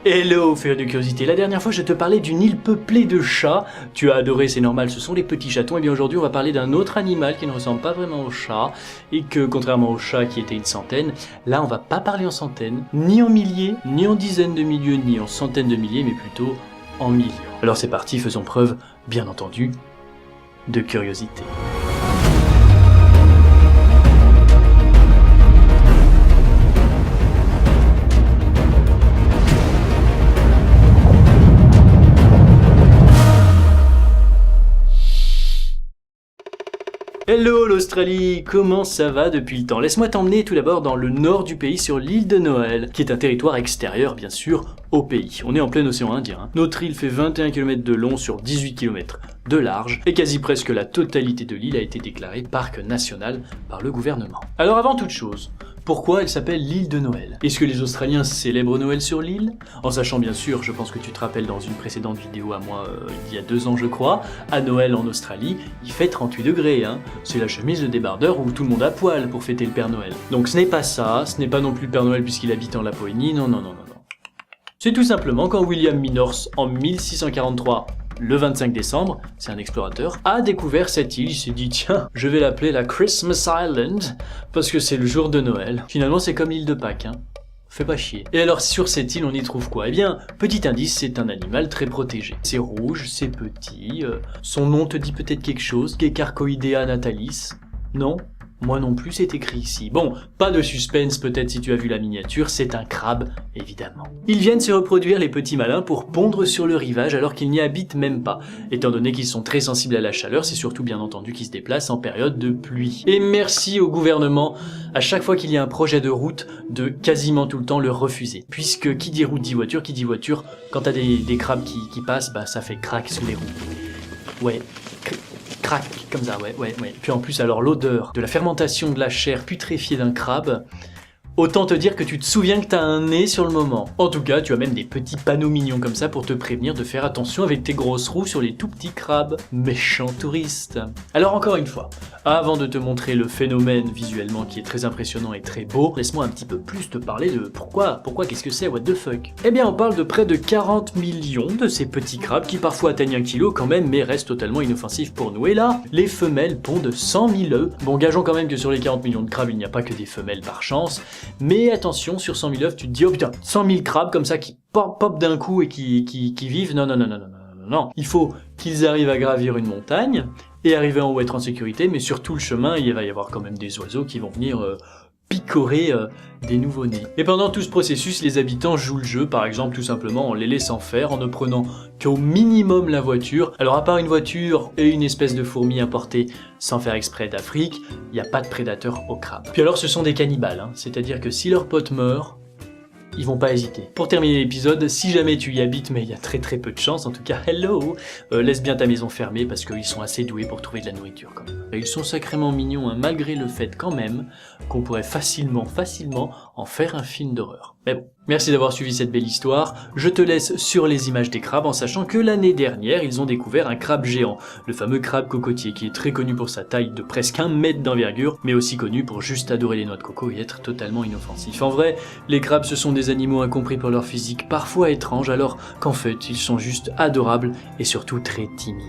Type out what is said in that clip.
Hello, féru de curiosité. La dernière fois, je te parlais d'une île peuplée de chats. Tu as adoré, c'est normal, ce sont les petits chatons. Et bien aujourd'hui, on va parler d'un autre animal qui ne ressemble pas vraiment au chat. Et que, contrairement au chat qui était une centaine, là, on va pas parler en centaines, ni en milliers, ni en dizaines de milliers, ni en centaines de milliers, mais plutôt en millions. Alors c'est parti, faisons preuve, bien entendu, de curiosité. Hello l'Australie, comment ça va depuis le temps? Laisse-moi t'emmener tout d'abord dans le nord du pays sur l'île de Noël, qui est un territoire extérieur bien sûr au pays. On est en plein océan Indien. Hein. Notre île fait 21 km de long sur 18 km de large, et quasi presque la totalité de l'île a été déclarée parc national par le gouvernement. Alors avant toute chose, pourquoi elle s'appelle l'île de Noël? Est-ce que les Australiens célèbrent Noël sur l'île? En sachant bien sûr, je pense que tu te rappelles dans une précédente vidéo à moi, il y a 2 ans je crois, à Noël en Australie, il fait 38 degrés, hein. C'est la chemise de débardeur où tout le monde a poil pour fêter le Père Noël. Donc ce n'est pas ça, ce n'est pas non plus le Père Noël puisqu'il habite en Laponie, non. C'est tout simplement quand William Minors, en 1643, le 25 décembre, c'est un explorateur, a découvert cette île, il s'est dit tiens, je vais l'appeler la Christmas Island, parce que c'est le jour de Noël. Finalement c'est comme l'île de Pâques, hein. Fais pas chier. Et alors sur cette île on y trouve quoi? Eh bien, petit indice, c'est un animal très protégé. C'est rouge, c'est petit, son nom te dit peut-être quelque chose, Gecarchoidea natalis? Non? Moi non plus, c'est écrit ici. Bon, pas de suspense peut-être si tu as vu la miniature, c'est un crabe, évidemment. Ils viennent se reproduire les petits malins pour pondre sur le rivage alors qu'ils n'y habitent même pas. Étant donné qu'ils sont très sensibles à la chaleur, c'est surtout bien entendu qu'ils se déplacent en période de pluie. Et merci au gouvernement, à chaque fois qu'il y a un projet de route, de quasiment tout le temps le refuser. Puisque qui dit route dit voiture, quand t'as des crabes qui passent, bah ça fait crack sous les roues. Ouais. Crac, comme ça, ouais. Puis en plus, alors l'odeur de la fermentation de la chair putréfiée d'un crabe, autant te dire que tu te souviens que t'as un nez sur le moment. En tout cas, tu as même des petits panneaux mignons comme ça pour te prévenir de faire attention avec tes grosses roues sur les tout petits crabes. Méchants touristes. Alors encore une fois, avant de te montrer le phénomène visuellement qui est très impressionnant et très beau, laisse-moi un petit peu plus te parler de pourquoi, qu'est-ce que c'est, what the fuck. Eh bien on parle de près de 40 millions de ces petits crabes qui parfois atteignent 1 kg quand même, mais restent totalement inoffensifs pour nous. Et là, les femelles pondent 100 000 œufs. Bon, gageons quand même que sur les 40 millions de crabes, il n'y a pas que des femelles par chance. Mais attention, sur 100 000 œufs, tu te dis, oh putain, 100 000 crabes comme ça qui pop d'un coup et qui vivent. Non. Il faut qu'ils arrivent à gravir une montagne et arriver en haut, être en sécurité, mais sur tout le chemin, il va y avoir quand même des oiseaux qui vont venir picorer des nouveau-nés. Et pendant tout ce processus, les habitants jouent le jeu, par exemple tout simplement en les laissant faire, en ne prenant qu'au minimum la voiture. Alors à part une voiture et une espèce de fourmi importée sans faire exprès d'Afrique, il n'y a pas de prédateurs aux crabes. Puis alors ce sont des cannibales, hein. C'est-à-dire que si leur pote meurt, ils vont pas hésiter. Pour terminer l'épisode, si jamais tu y habites, mais il y a très peu de chance, en tout cas, hello, laisse bien ta maison fermée parce qu'ils sont assez doués pour trouver de la nourriture quand même. Et ils sont sacrément mignons, hein, malgré le fait quand même qu'on pourrait facilement en faire un film d'horreur. Mais bon, merci d'avoir suivi cette belle histoire. Je te laisse sur les images des crabes en sachant que l'année dernière, ils ont découvert un crabe géant, le fameux crabe cocotier qui est très connu pour sa taille de presque 1 mètre d'envergure, mais aussi connu pour juste adorer les noix de coco et être totalement inoffensif. En vrai, les crabes ce sont des animaux incompris pour leur physique, parfois étranges, alors qu'en fait, ils sont juste adorables et surtout très timides.